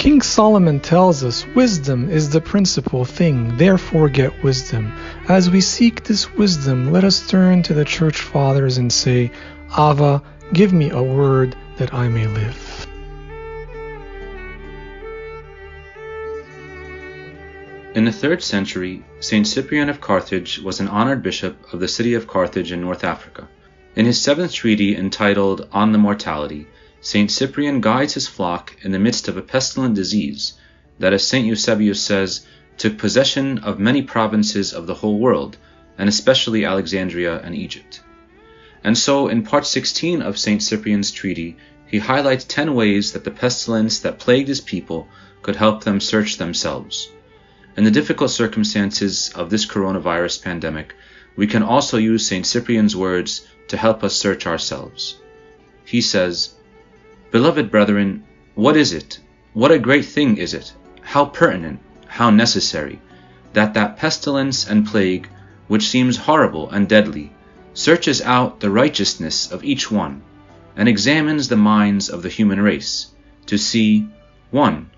King Solomon tells us wisdom is the principal thing, therefore get wisdom. As we seek this wisdom, let us turn to the Church Fathers and say, Ava, give me a word that I may live. In the 3rd century, St Cyprian of Carthage was an honored bishop of the city of Carthage in North Africa. In his 7th treatise entitled On the Mortality, St Cyprian guides his flock in the midst of a pestilent disease that, as St Eusebius says, took possession of many provinces of the whole world, and especially Alexandria and Egypt. And so, in part 16 of St Cyprian's treatise, he highlights 10 ways that the pestilence that plagued his people could help them search themselves. In the difficult circumstances of this coronavirus pandemic, we can also use St. Cyprian's words to help us search ourselves. He says, Beloved brethren, what is it? What a great thing is it? How pertinent, how necessary, that pestilence and plague, which seems horrible and deadly, searches out the righteousness of each one, and examines the minds of the human race, to see, 1.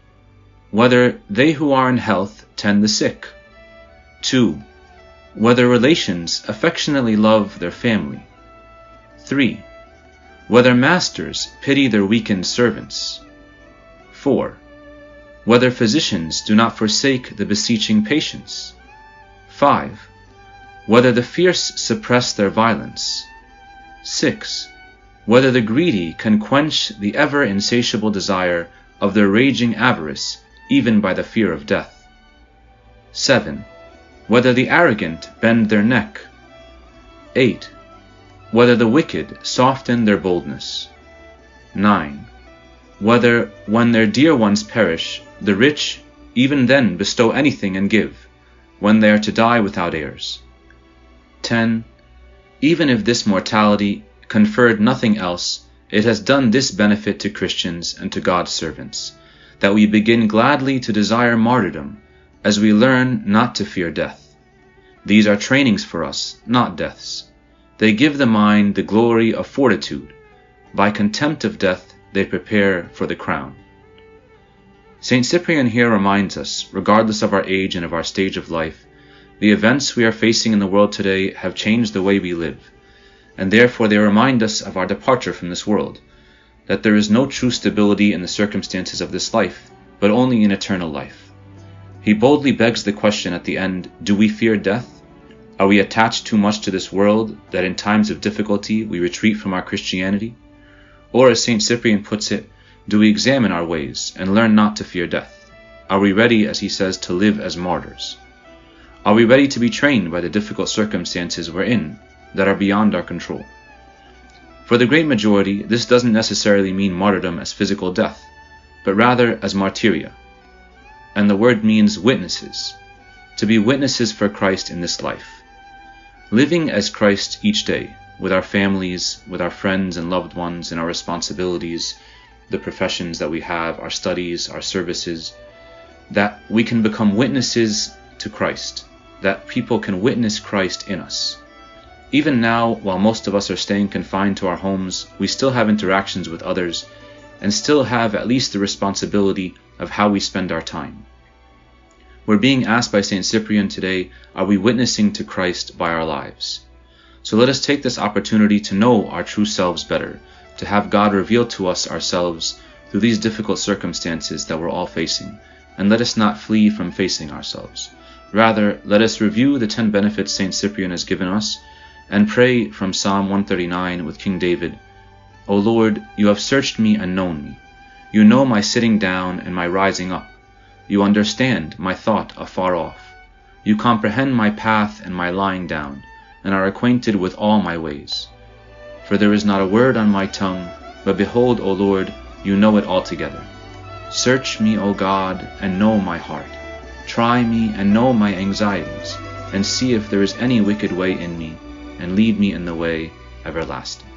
Whether they who are in health tend the sick. 2. Whether relations affectionately love their family. 3. Whether masters pity their weakened servants. 4. Whether physicians do not forsake the beseeching patients. 5. Whether the fierce suppress their violence. 6. Whether the greedy can quench the ever insatiable desire of their raging avarice, even by the fear of death. 7. Whether the arrogant bend their neck. 8. Whether the wicked soften their boldness. 9. Whether, when their dear ones perish, the rich even then bestow anything and give, when they are to die without heirs. 10. Even if this mortality conferred nothing else, it has done this benefit to Christians and to God's servants, that we begin gladly to desire martyrdom, as we learn not to fear death. These are trainings for us, not deaths. They give the mind the glory of fortitude. By contempt of death, they prepare for the crown. St. Cyprian here reminds us, regardless of our age and of our stage of life, the events we are facing in the world today have changed the way we live, and therefore they remind us of our departure from this world, that there is no true stability in the circumstances of this life, but only in eternal life. He boldly begs the question at the end, do we fear death? Are we attached too much to this world that in times of difficulty we retreat from our Christianity? Or, as St. Cyprian puts it, do we examine our ways and learn not to fear death? Are we ready, as he says, to live as martyrs? Are we ready to be trained by the difficult circumstances we're in that are beyond our control? For the great majority, this doesn't necessarily mean martyrdom as physical death, but rather as martyria. And the word means witnesses, to be witnesses for Christ in this life. Living as Christ each day, with our families, with our friends and loved ones, and our responsibilities, the professions that we have, our studies, our services, that we can become witnesses to Christ, that people can witness Christ in us. Even now, while most of us are staying confined to our homes, we still have interactions with others, and still have at least the responsibility of how we spend our time. We're being asked by St. Cyprian today, are we witnessing to Christ by our lives? So let us take this opportunity to know our true selves better, to have God reveal to us ourselves through these difficult circumstances that we're all facing, and let us not flee from facing ourselves. Rather, let us review the 10 benefits St. Cyprian has given us, and pray from Psalm 139 with King David, O Lord, you have searched me and known me. You know my sitting down and my rising up. You understand my thought afar off. You comprehend my path and my lying down, and are acquainted with all my ways. For there is not a word on my tongue, but behold, O Lord, you know it altogether. Search me, O God, and know my heart. Try me and know my anxieties, and see if there is any wicked way in me, and lead me in the way everlasting.